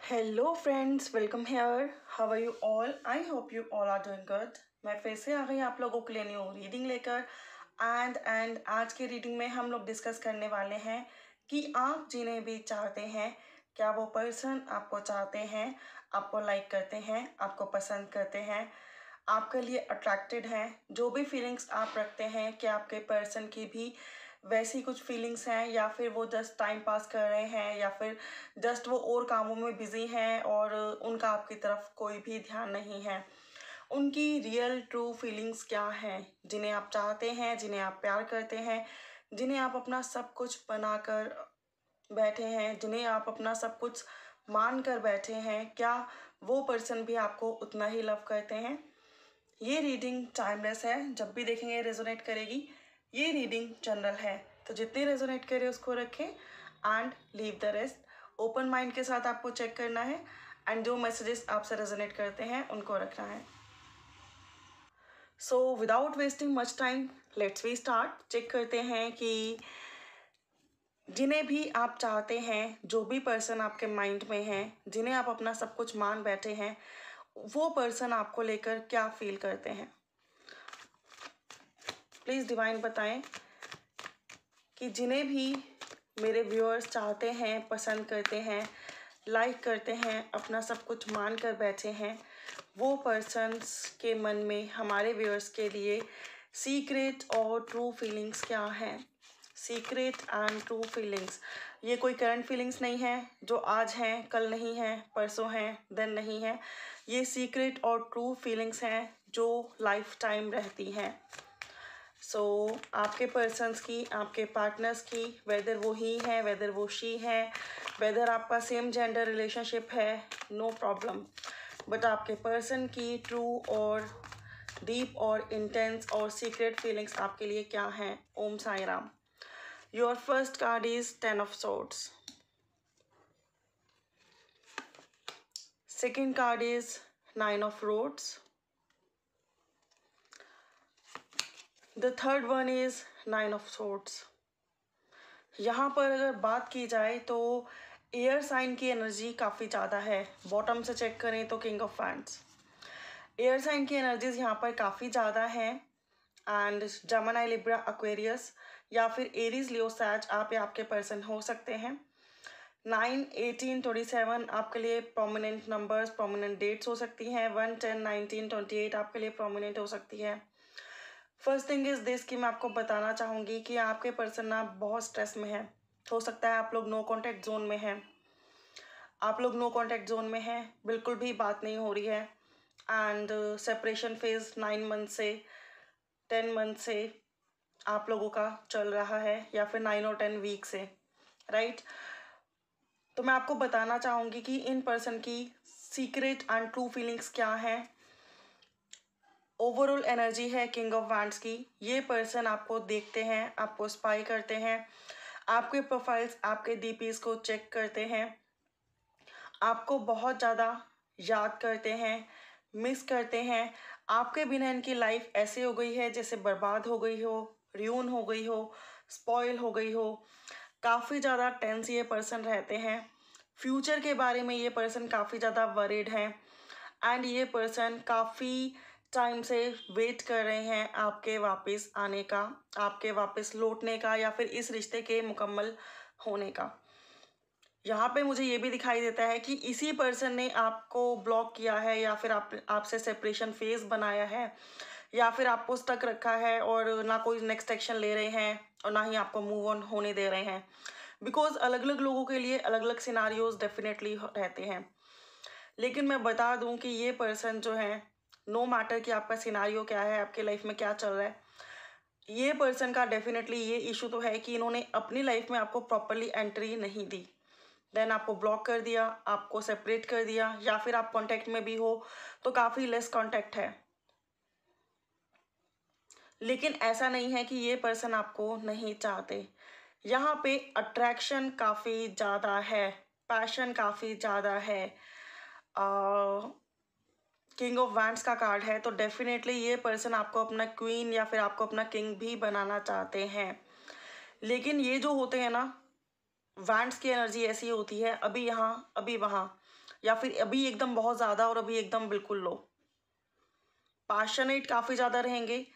Hello friends, welcome here. How are you all? I hope you all are doing good. मैं फिर से आ गई आप लोगों के लिए न्यू रीडिंग लेकर। एंड आज की रीडिंग में हम लोग डिस्कस करने वाले हैं कि आप जिन्हें भी चाहते हैं, क्या वो पर्सन आपको चाहते हैं, आपको लाइक करते हैं, आपको पसंद करते हैं, आपके लिए अट्रैक्टेड हैं। जो भी फीलिंग्स आप रखते हैं, क्या आपके पर्सन की भी वैसी कुछ फीलिंग्स हैं, या फिर वो जस्ट टाइम पास कर रहे हैं, या फिर जस्ट वो और कामों में बिजी हैं और उनका आपकी तरफ कोई भी ध्यान नहीं है। उनकी रियल ट्रू फीलिंग्स क्या हैं, जिन्हें आप चाहते हैं, जिन्हें आप प्यार करते हैं, जिन्हें आप अपना सब कुछ बनाकर बैठे हैं, जिन्हें आप अपना सब कुछ मान कर बैठे हैं, क्या वो पर्सन भी आपको उतना ही लव करते हैं? ये रीडिंग टाइमलेस है, जब भी देखेंगे रेजोनेट करेगी। ये रीडिंग जनरल है, तो जितने रेजोनेट करे उसको रखें and leave the rest. Open mind के साथ आपको चेक करना है एंड जो मैसेजेस आपसे रेजोनेट करते हैं उनको रखना है। So without wasting much time, let's we start. Check करते हैं कि जिन्हें भी आप चाहते हैं, जो भी पर्सन आपके माइंड में है, जिन्हें आप अपना सब कुछ मान बैठे हैं, वो पर्सन आपको लेकर क्या फील करते हैं। प्लीज़ डिवाइन बताएं कि जिन्हें भी मेरे व्यूअर्स चाहते हैं, पसंद करते हैं, लाइक करते हैं, अपना सब कुछ मान कर बैठे हैं, वो पर्सन्स के मन में हमारे व्यूअर्स के लिए सीक्रेट और ट्रू फीलिंग्स क्या हैं। सीक्रेट एंड ट्रू फीलिंग्स, ये कोई करंट फीलिंग्स नहीं है जो आज हैं, कल नहीं है, परसों हैं, देन नहीं है। ये सीक्रेट और ट्रू फीलिंग्स हैं जो लाइफ टाइम रहती हैं। सो आपके पर्सन्स की, आपके पार्टनर्स की, वेदर वो ही है, वेदर वो शी है, वेदर आपका सेम जेंडर रिलेशनशिप है, नो प्रॉब्लम, बट आपके पर्सन की ट्रू और डीप और इंटेंस और सीक्रेट फीलिंग्स आपके लिए क्या हैं। Om Sai Ram. Your first card is 10 of swords. Second card is 9 of Swords. The third one is 9 of Swords. यहाँ पर अगर बात की जाए तो एयर साइन की एनर्जी काफ़ी ज़्यादा है। बॉटम से चेक करें तो king of wands. Air sign की एनर्जीज यहाँ पर काफ़ी ज़्यादा है एंड जेमिनी, लिब्रा, एक्वेरियस या फिर एरीज, लियो, सैज आप या आपके पर्सन हो सकते हैं। 9, 18, 27 आपके लिए प्रोमिनेंट नंबर्स, प्रोमिनेंट डेट्स हो सकती हैं। 1, 10, 19, 28 आपके लिए प्रोमिनेंट हो सकती है। फर्स्ट थिंग इज दिस कि मैं आपको बताना चाहूँगी कि आपके पर्सन ना बहुत स्ट्रेस में है। हो सकता है आप लोग नो कॉन्टैक्ट जोन में हैं, आप लोग नो कॉन्टैक्ट जोन में हैं, बिल्कुल भी बात नहीं हो रही है एंड सेपरेशन फेज 9 मंथ से 10 मंथ से आप लोगों का चल रहा है, या फिर 9 और 10 वीक से, राइट। तो मैं आपको बताना चाहूँगी कि इन पर्सन की सीक्रेट एंड ट्रू फीलिंग्स क्या हैं। ओवरऑल एनर्जी है किंग ऑफ वैंड्स की। ये पर्सन आपको देखते हैं, आपको स्पाई करते हैं, आपके प्रोफाइल्स, आपके डीपीज को चेक करते हैं, आपको बहुत ज़्यादा याद करते हैं, मिस करते हैं। आपके बिना इनकी लाइफ ऐसे हो गई है जैसे बर्बाद हो गई हो, र्यून हो गई हो, स्पॉइल हो गई हो। काफ़ी ज़्यादा टेंस ये पर्सन रहते हैं। फ्यूचर के बारे में ये पर्सन काफ़ी ज़्यादा वरीड है एंड ये पर्सन काफ़ी टाइम से वेट कर रहे हैं आपके वापस आने का, आपके वापस लौटने का, या फिर इस रिश्ते के मुकम्मल होने का। यहाँ पे मुझे ये भी दिखाई देता है कि इसी पर्सन ने आपको ब्लॉक किया है, या फिर आपसे सेपरेशन फेज बनाया है, या फिर आपको स्टक रखा है और ना कोई नेक्स्ट एक्शन ले रहे हैं और ना ही आपको मूव ऑन होने दे रहे हैं। बिकॉज अलग अलग लोगों के लिए अलग अलग सिनारियोज डेफिनेटली रहते हैं। लेकिन मैं बता दूं कि ये पर्सन जो है, नो मैटर कि आपका सिनारियो क्या है, आपके लाइफ में क्या चल रहा है, ये पर्सन का डेफिनेटली ये इशू तो है कि इन्होंने अपनी लाइफ में आपको प्रॉपरली एंट्री नहीं दी। देन आपको ब्लॉक कर दिया, आपको सेपरेट कर दिया, या फिर आप कांटेक्ट में भी हो तो काफ़ी लेस कांटेक्ट है। लेकिन ऐसा नहीं है कि ये पर्सन आपको नहीं चाहते। यहाँ पे अट्रैक्शन काफ़ी ज़्यादा है, पैशन काफ़ी ज़्यादा है। किंग ऑफ वैंड्स का कार्ड है, तो डेफिनेटली ये पर्सन आपको अपना क्वीन या फिर आपको अपना किंग भी बनाना चाहते हैं। लेकिन ये जो होते हैं ना, वैंड्स की एनर्जी ऐसी होती है, अभी यहाँ अभी वहाँ, या फिर अभी एकदम बहुत ज़्यादा और अभी एकदम बिल्कुल लो। पैशनेट काफ़ी ज़्यादा रहेंगे,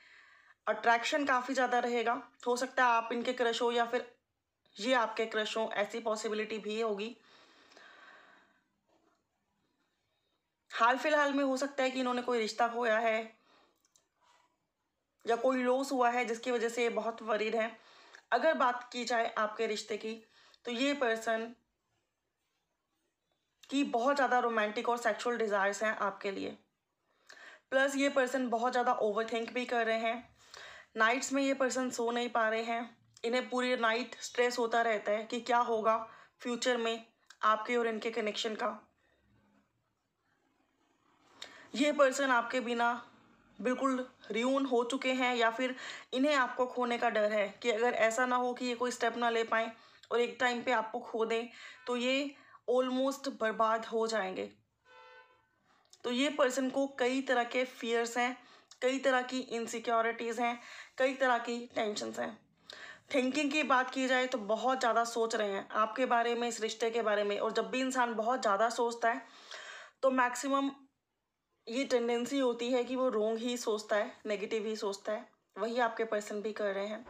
अट्रैक्शन काफ़ी ज़्यादा रहेगा। हो सकता है आप इनके क्रश हो या फिर ये आपके क्रश हो, ऐसी पॉसिबिलिटी भी होगी। हाल फिलहाल में हो सकता है कि इन्होंने कोई रिश्ता खोया है या कोई लॉस हुआ है जिसकी वजह से ये बहुत वरीड है। अगर बात की जाए आपके रिश्ते की, तो ये पर्सन की बहुत ज़्यादा रोमांटिक और सेक्सुअल डिज़ायर्स हैं आपके लिए। प्लस ये पर्सन बहुत ज़्यादा ओवरथिंक भी कर रहे हैं। नाइट्स में ये पर्सन सो नहीं पा रहे हैं। इन्हें पूरी नाइट स्ट्रेस होता रहता है कि क्या होगा फ्यूचर में आपके और इनके कनेक्शन का। ये पर्सन आपके बिना बिल्कुल रियून हो चुके हैं या फिर इन्हें आपको खोने का डर है कि अगर ऐसा ना हो कि ये कोई स्टेप ना ले पाए और एक टाइम पे आपको खो दें तो ये ऑलमोस्ट बर्बाद हो जाएंगे। तो ये पर्सन को कई तरह के फियर्स हैं, कई तरह की इनसिक्योरिटीज़ हैं, कई तरह की टेंशन्स हैं। थिंकिंग की बात की जाए तो बहुत ज़्यादा सोच रहे हैं आपके बारे में, इस रिश्ते के बारे में। और जब भी इंसान बहुत ज़्यादा सोचता है तो मैक्सिमम ये टेंडेंसी होती है कि वो रोंग ही सोचता है, नेगेटिव ही सोचता है। वही आपके पर्सन भी कर रहे हैं।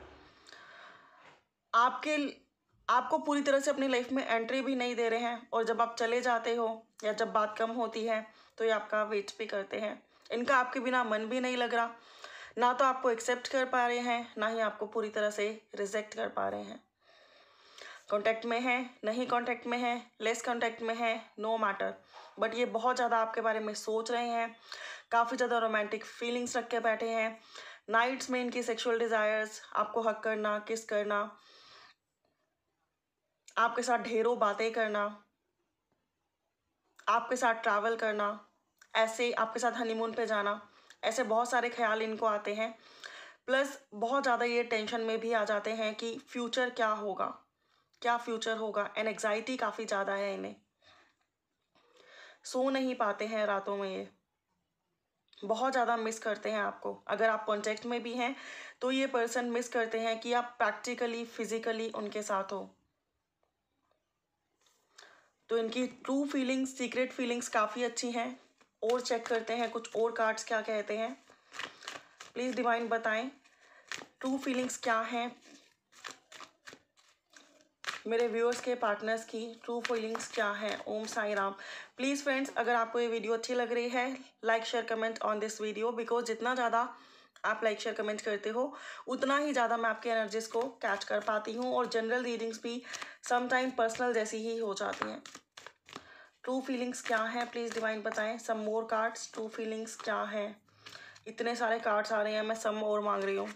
आपको पूरी तरह से अपनी लाइफ में एंट्री भी नहीं दे रहे हैं और जब आप चले जाते हो या जब बात कम होती है तो ये आपका वेट भी करते हैं। इनका आपके बिना मन भी नहीं लग रहा, ना तो आपको एक्सेप्ट कर पा रहे हैं, ना ही आपको पूरी तरह से रिजेक्ट कर पा रहे हैं। कांटेक्ट में है, नहीं कांटेक्ट में है, लेस कांटेक्ट में है, नो मैटर, बट ये बहुत ज़्यादा आपके बारे में सोच रहे हैं। काफ़ी ज़्यादा रोमांटिक फीलिंग्स रख के बैठे हैं। नाइट्स में इनकी सेक्सुअल डिज़ायर्स, आपको हक करना, किस करना, आपके साथ ढेरों बातें करना, आपके साथ ट्रैवल करना, ऐसे आपके साथ हनीमून पे जाना, ऐसे बहुत सारे ख्याल इनको आते हैं। प्लस बहुत ज़्यादा ये टेंशन में भी आ जाते हैं कि फ्यूचर क्या होगा, क्या फ्यूचर होगा। एंग्जाइटी काफ़ी ज़्यादा है इन्हें, सो नहीं पाते हैं रातों में। ये बहुत ज़्यादा मिस करते हैं आपको। अगर आप कॉन्टेक्ट में भी हैं तो ये पर्सन मिस करते हैं कि आप प्रैक्टिकली फिजिकली उनके साथ हो। तो इनकी ट्रू फीलिंग्स, सीक्रेट फीलिंग्स काफ़ी अच्छी हैं। और चेक करते हैं कुछ और कार्ड्स क्या कहते हैं। प्लीज़ डिवाइन बताएं ट्रू फीलिंग्स क्या हैं मेरे व्यूअर्स के, पार्टनर्स की ट्रू फीलिंग्स क्या हैं। ओम साई राम। प्लीज़ फ्रेंड्स, अगर आपको ये वीडियो अच्छी लग रही है, like share comment on this video, because जितना ज़्यादा आप लाइक शेयर कमेंट करते हो उतना ही ज़्यादा मैं आपके एनर्जीज को कैच कर पाती हूँ। और जनरल रीडिंग्स भी समटाइम पर्सनल जैसी ही हो जाती हैं। ट्रू फीलिंग्स क्या है प्लीज़ डिवाइन बताएं। सम मोर कार्ड्स, ट्रू फीलिंग्स क्या है। इतने सारे कार्ड्स आ रहे हैं, मैं सम और मांग रही हूँ।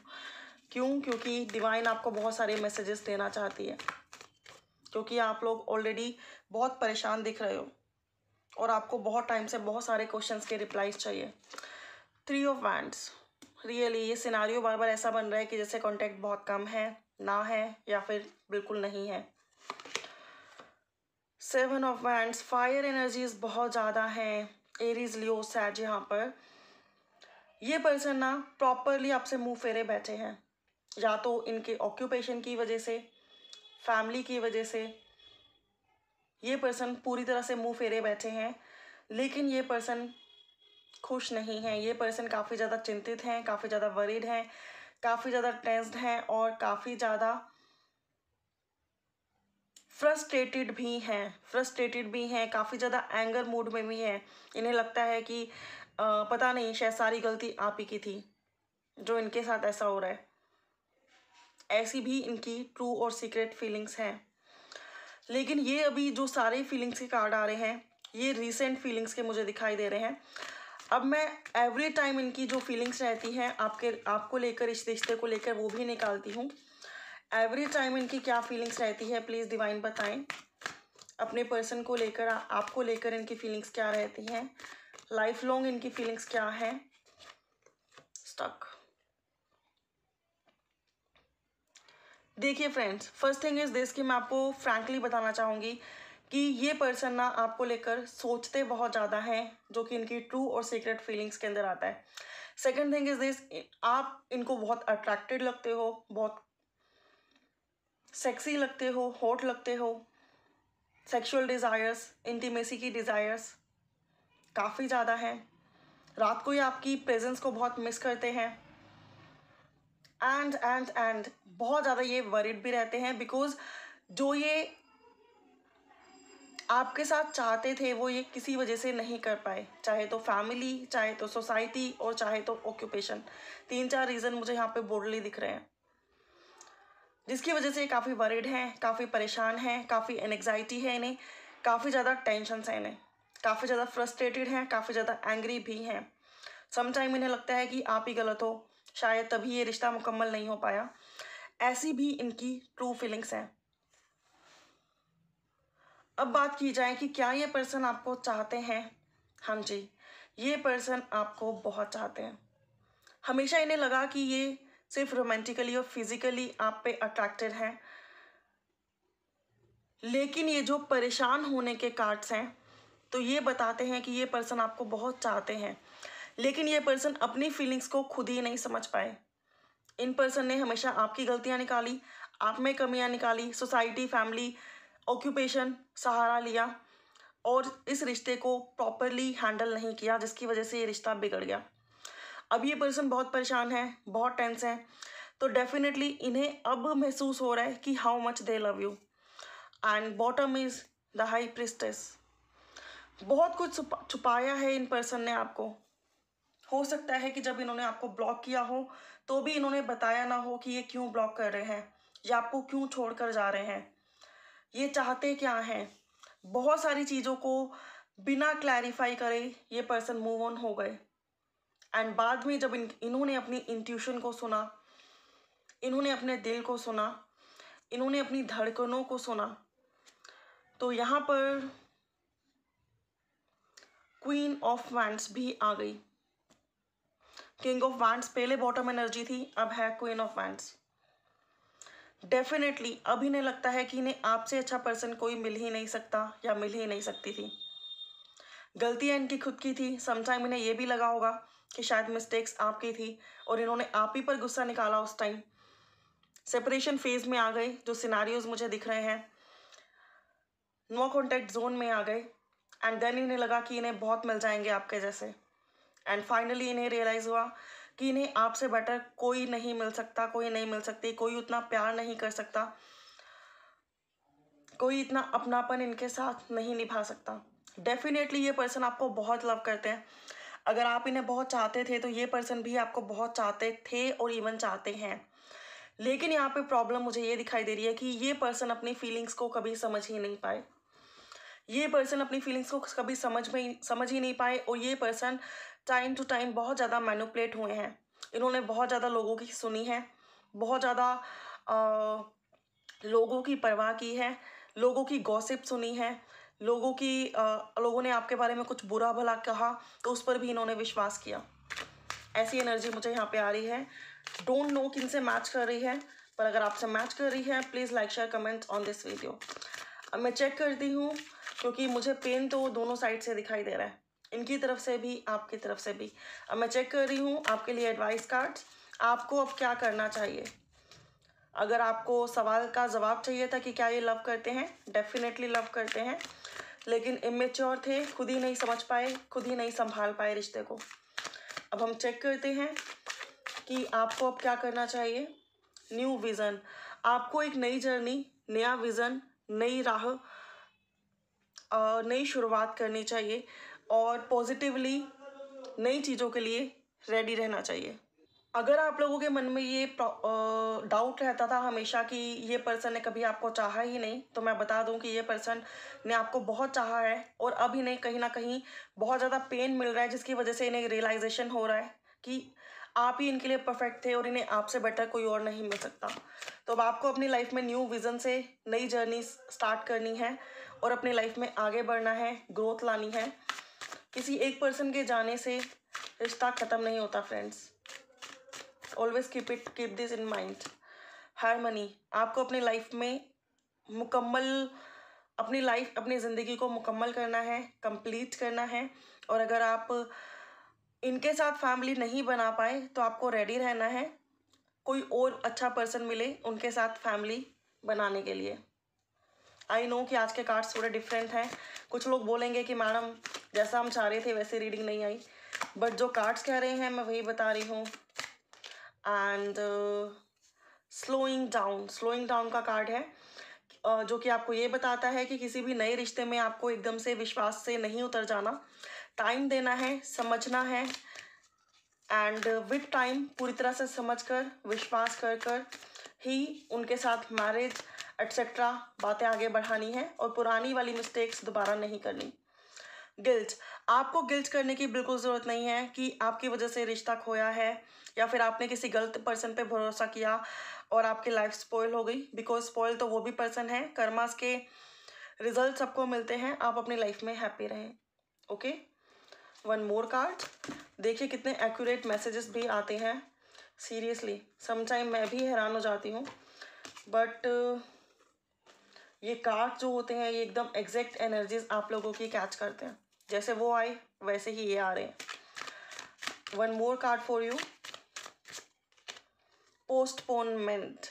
क्यों? क्योंकि डिवाइन आपको बहुत सारे मैसेजेस देना चाहती है, क्योंकि आप लोग ऑलरेडी बहुत परेशान दिख रहे हो और आपको बहुत टाइम से बहुत सारे क्वेश्चंस के रिप्लाईज चाहिए। 3 ऑफ वैंड्स, रियली ये सिनारियो बार बार ऐसा बन रहा है कि जैसे कांटेक्ट बहुत कम है, ना है या फिर बिल्कुल नहीं है। 7 ऑफ वैंड्स, फायर एनर्जीज बहुत ज़्यादा हैं। एरीज, लियो, सैज। यहाँ पर ये पर्सन ना प्रॉपरली आपसे मुंह फेरे बैठे हैं, या तो इनके ऑक्यूपेशन की वजह से, फैमिली की वजह से ये पर्सन पूरी तरह से मुंह फेरे बैठे हैं। लेकिन ये पर्सन खुश नहीं है। ये पर्सन काफ़ी ज़्यादा चिंतित हैं, काफ़ी ज़्यादा वरीड हैं, काफ़ी ज़्यादा टेंस्ड हैं और काफ़ी ज़्यादा फ्रस्ट्रेटेड भी हैं, काफ़ी ज़्यादा एंगर मूड में भी हैं। इन्हें लगता है कि पता नहीं, शायद सारी गलती आप ही की थी जो इनके साथ ऐसा हो रहा है। ऐसी भी इनकी ट्रू और सीक्रेट फीलिंग्स हैं। लेकिन ये अभी जो सारे फीलिंग्स के कार्ड आ रहे हैं ये रीसेंट फीलिंग्स के मुझे दिखाई दे रहे हैं। अब मैं एवरी टाइम इनकी जो फीलिंग्स रहती हैं आपको लेकर, इस रिश्ते को लेकर, वो भी निकालती हूँ। एवरी टाइम इनकी क्या फीलिंग्स रहती है प्लीज़ डिवाइन बताएं। अपने पर्सन को लेकर, आपको लेकर इनकी फीलिंग्स क्या रहती हैं। लाइफ लॉन्ग इनकी फीलिंग्स क्या है। स्टक। देखिए friends, first thing is this कि मैं आपको फ्रैंकली बताना चाहूँगी कि ये पर्सन ना आपको लेकर सोचते बहुत ज़्यादा हैं, जो कि इनकी ट्रू और सीक्रेट फीलिंग्स के अंदर आता है। सेकंड थिंग इज दिस, आप इनको बहुत अट्रैक्टेड लगते हो, बहुत सेक्सी लगते हो, हॉट लगते हो। सेक्सुअल डिज़ायर्स, इंटीमेसी की डिज़ायर्स काफ़ी ज़्यादा हैं। रात को ये आपकी प्रेजेंस को बहुत मिस करते हैं। एंड बहुत ज़्यादा ये वरिड भी रहते हैं, बिकॉज जो ये आपके साथ चाहते थे वो ये किसी वजह से नहीं कर पाए, चाहे तो फैमिली, चाहे तो सोसाइटी और चाहे तो ऑक्यूपेशन। 3-4 रीज़न मुझे यहाँ पे बोल्डली दिख रहे हैं, जिसकी वजह से काफ़ी वरिड हैं, काफ़ी परेशान हैं, काफ़ी एंग्जाइटी है इन्हें, काफ़ी ज़्यादा टेंशन है इन्हें, काफ़ी ज़्यादा फ्रस्ट्रेटेड हैं, काफ़ी ज़्यादा एंग्री भी हैं। समटाइम इन्हें लगता है कि आप ही गलत हो, शायद तभी ये रिश्ता मुकम्मल नहीं हो पाया। ऐसी भी इनकी ट्रू फीलिंग्स हैं। अब बात की जाए कि क्या ये पर्सन आपको चाहते हैं? हाँ जी, ये पर्सन आपको बहुत चाहते हैं। हमेशा इन्हें लगा कि ये सिर्फ रोमांटिकली और फिजिकली आप पे अट्रैक्टेड हैं, लेकिन ये जो परेशान होने के कार्ड्स हैं तो ये बताते हैं कि ये पर्सन आपको बहुत चाहते हैं, लेकिन ये पर्सन अपनी फीलिंग्स को खुद ही नहीं समझ पाए। इन पर्सन ने हमेशा आपकी गलतियां निकाली, आप में कमियां निकाली, सोसाइटी, फैमिली, ऑक्यूपेशन सहारा लिया और इस रिश्ते को प्रॉपरली हैंडल नहीं किया, जिसकी वजह से ये रिश्ता बिगड़ गया। अब ये पर्सन बहुत परेशान है, बहुत टेंस है, तो डेफिनेटली इन्हें अब महसूस हो रहा है कि how much they love you. And bottom is the high priestess. बहुत कुछ छुपाया है इन पर्सन ने आपको। हो सकता है कि जब इन्होंने आपको ब्लॉक किया हो तो भी इन्होंने बताया ना हो कि ये क्यों ब्लॉक कर रहे हैं या आपको क्यों छोड़कर जा रहे हैं, ये चाहते क्या हैं। बहुत सारी चीज़ों को बिना क्लैरिफाई करे ये पर्सन मूव ऑन हो गए। एंड बाद में जब इन्होंने अपनी इंट्यूशन को सुना, इन्होंने अपने दिल को सुना, इन्होंने अपनी धड़कनों को सुना, तो यहाँ पर क्वीन ऑफ वैंड्स भी आ गई। किंग ऑफ वैंड्स पहले बॉटम एनर्जी थी, अब है क्वीन ऑफ वैंड्स। डेफिनेटली अब इन्हें लगता है कि इन्हें आपसे अच्छा पर्सन कोई मिल ही नहीं सकता या मिल ही नहीं सकती थी। गलतियाँ इनकी खुद की थी। समटाइम इन्हें ये भी लगा होगा कि शायद मिस्टेक्स आपकी थी और इन्होंने आप ही पर गुस्सा निकाला उस टाइम। सेपरेशन फेज में आ गए, जो सिनारियोज मुझे दिख रहे हैं, नो कॉन्टैक्ट जोन में आ गए। एंड देन इन्हें लगा कि इन्हें बहुत मिल जाएंगे आपके जैसे। एंड फाइनली इन्हें रियलाइज़ हुआ कि इन्हें आपसे बेटर कोई नहीं मिल सकता, कोई नहीं मिल सकती, कोई उतना प्यार नहीं कर सकता, कोई इतना अपनापन इनके साथ नहीं निभा सकता। डेफिनेटली ये पर्सन आपको बहुत लव करते हैं। अगर आप इन्हें बहुत चाहते थे तो ये पर्सन भी आपको बहुत चाहते थे और इवन चाहते हैं। लेकिन यहाँ पे प्रॉब्लम मुझे ये दिखाई दे रही है कि ये पर्सन अपनी फीलिंग्स को कभी समझ ही नहीं पाए। ये पर्सन अपनी फीलिंग्स को कभी समझ ही नहीं पाए और ये पर्सन टाइम टू टाइम बहुत ज़्यादा मैनिपुलेट हुए हैं। इन्होंने बहुत ज़्यादा लोगों की सुनी है, बहुत ज़्यादा लोगों की परवाह की है, लोगों की गॉसिप सुनी है, लोगों ने आपके बारे में कुछ बुरा भला कहा तो उस पर भी इन्होंने विश्वास किया। ऐसी एनर्जी मुझे यहाँ पे आ रही है। डोंट नो किन से मैच कर रही है, पर अगर आपसे मैच कर रही है please like share comment on this video. अब मैं चेक करती हूँ, क्योंकि मुझे पेन तो दोनों साइड से दिखाई दे रहा है, इनकी तरफ से भी आपकी तरफ से भी। अब मैं चेक कर रही हूँ आपके लिए एडवाइस कार्ड्स। आपको अब क्या करना चाहिए? अगर आपको सवाल का जवाब चाहिए था कि क्या ये लव करते हैं, डेफिनेटली लव करते हैं, लेकिन इमेच्योर थे, खुद ही नहीं समझ पाए, खुद ही नहीं संभाल पाए रिश्ते को। अब हम चेक करते हैं कि आपको अब क्या करना चाहिए। न्यू विज़न, आपको एक नई जर्नी, नया विज़न, नई राह, नई शुरुआत करनी चाहिए और पॉजिटिवली नई चीज़ों के लिए रेडी रहना चाहिए। अगर आप लोगों के मन में ये डाउट रहता था हमेशा कि ये पर्सन ने कभी आपको चाहा ही नहीं, तो मैं बता दूं कि ये पर्सन ने आपको बहुत चाहा है और अब इन्हें कहीं ना कहीं बहुत ज़्यादा पेन मिल रहा है, जिसकी वजह से इन्हें रियलाइजेशन हो रहा है कि आप ही इनके लिए परफेक्ट थे और इन्हें आपसे बेटर कोई और नहीं मिल सकता। तो अब आपको अपनी लाइफ में न्यू विज़न से नई जर्नी स्टार्ट करनी है और अपनी लाइफ में आगे बढ़ना है, ग्रोथ लानी है। किसी एक पर्सन के जाने से रिश्ता ख़त्म नहीं होता friends. Always keep this in mind. Harmony, आपको अपनी लाइफ में अपनी ज़िंदगी को मुकम्मल करना है, कंप्लीट करना है। और अगर आप इनके साथ फैमिली नहीं बना पाए तो आपको रेडी रहना है, कोई और अच्छा पर्सन मिले उनके साथ फैमिली बनाने के लिए। आई नो कि आज के कार्ड्स थोड़े डिफरेंट हैं, कुछ लोग बोलेंगे कि मैडम जैसा हम चाह रहे थे वैसे रीडिंग नहीं आई, बट जो कार्ड्स कह रहे हैं मैं वही बता रही हूँ। एंड स्लोइंग डाउन का कार्ड है, जो कि आपको ये बताता है कि किसी भी नए रिश्ते में आपको एकदम से विश्वास से नहीं उतर जाना, टाइम देना है, समझना है, एंड विद टाइम पूरी तरह से समझकर विश्वास कर ही उनके साथ मैरिज एट्सेट्रा बातें आगे बढ़ानी है, और पुरानी वाली मिस्टेक्स दोबारा नहीं करनी। गिल्ट, आपको गिल्ट करने की बिल्कुल ज़रूरत नहीं है कि आपकी वजह से रिश्ता खोया है या फिर आपने किसी गलत पर्सन पे भरोसा किया और आपकी लाइफ स्पॉइल हो गई, बिकॉज स्पॉइल तो वो भी पर्सन है। कर्मास के रिजल्ट सबको मिलते हैं, आप अपनी लाइफ में हैप्पी रहें। ओके, वन मोर कार्ड, देखिए कितने एक्यूरेट मैसेजेस भी आते हैं। सीरियसली समटाइम मैं भी हैरान हो जाती हूँ, बट ये कार्ड जो होते हैं ये एकदम एग्जैक्ट एनर्जीज आप लोगों की कैच करते हैं, जैसे वो आए वैसे ही ये आ रहे हैं। One more card for you, postponement.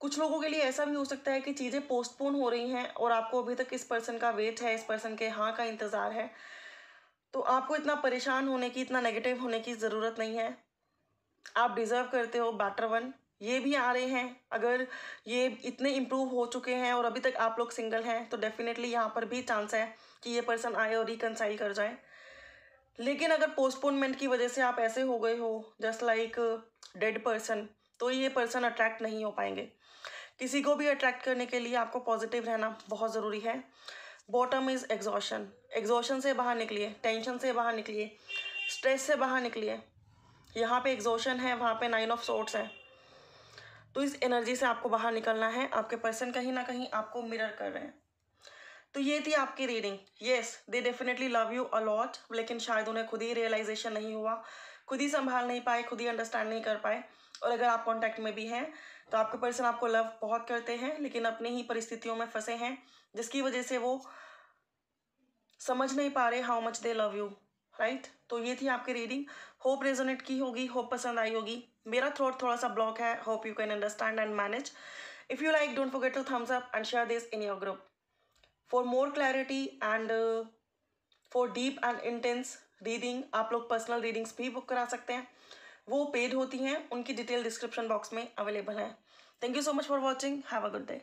कुछ लोगों के लिए ऐसा भी हो सकता है कि चीज़ें पोस्टपोन हो रही हैं और आपको अभी तक इस पर्सन का वेट है, इस पर्सन के हाँ का इंतज़ार है, तो आपको इतना परेशान होने की, इतना नेगेटिव होने की ज़रूरत नहीं है। आप डिज़र्व करते हो बेटर वन। ये भी आ रहे हैं, अगर ये इतने इम्प्रूव हो चुके हैं और अभी तक आप लोग सिंगल हैं तो डेफिनेटली यहाँ पर भी चांस है कि ये पर्सन आए और रिकनसाइल कर जाए। लेकिन अगर पोस्टपोनमेंट की वजह से आप ऐसे हो गए हो जस्ट लाइक डेड पर्सन, तो ये पर्सन अट्रैक्ट नहीं हो पाएंगे। किसी को भी अट्रैक्ट करने के लिए आपको पॉजिटिव रहना बहुत ज़रूरी है। बॉटम इज़ एग्जॉशन, एग्जॉशन से बाहर निकलिए, टेंशन से बाहर निकलिए, स्ट्रेस से बाहर निकलिए। यहाँ पे एग्जॉशन है, वहाँ पे 9 ऑफ सोर्ड्स है, तो इस एनर्जी से आपको बाहर निकलना है। आपके पर्सन कहीं ना कहीं आपको मिरर कर रहे हैं। तो ये थी आपकी reading. Yes, they definitely love you a lot, लेकिन शायद उन्हें खुद ही रियलाइजेशन नहीं हुआ, खुद ही संभाल नहीं पाए, खुद ही अंडरस्टैंड नहीं कर पाए। और अगर आप कॉन्टैक्ट में भी हैं तो आपके पर्सन आपको लव बहुत करते हैं, लेकिन अपनी ही परिस्थितियों में फंसे हैं, जिसकी वजह से वो समझ नहीं पा रहे how much they love you, right. तो ये थी आपकी रीडिंग। होप रेजोनेट की होगी, होप पसंद आई होगी। मेरा थ्रोट थोड़ा सा ब्लॉक है, hope you can understand and manage. If you like, don't forget to thumbs up and share this in your group. For more clarity and for deep and intense reading, आप लोग personal readings भी book करा सकते हैं, वो paid होती हैं, उनकी डिटेल डिस्क्रिप्शन बॉक्स में अवेलेबल है। Thank you so much for watching, have a good day.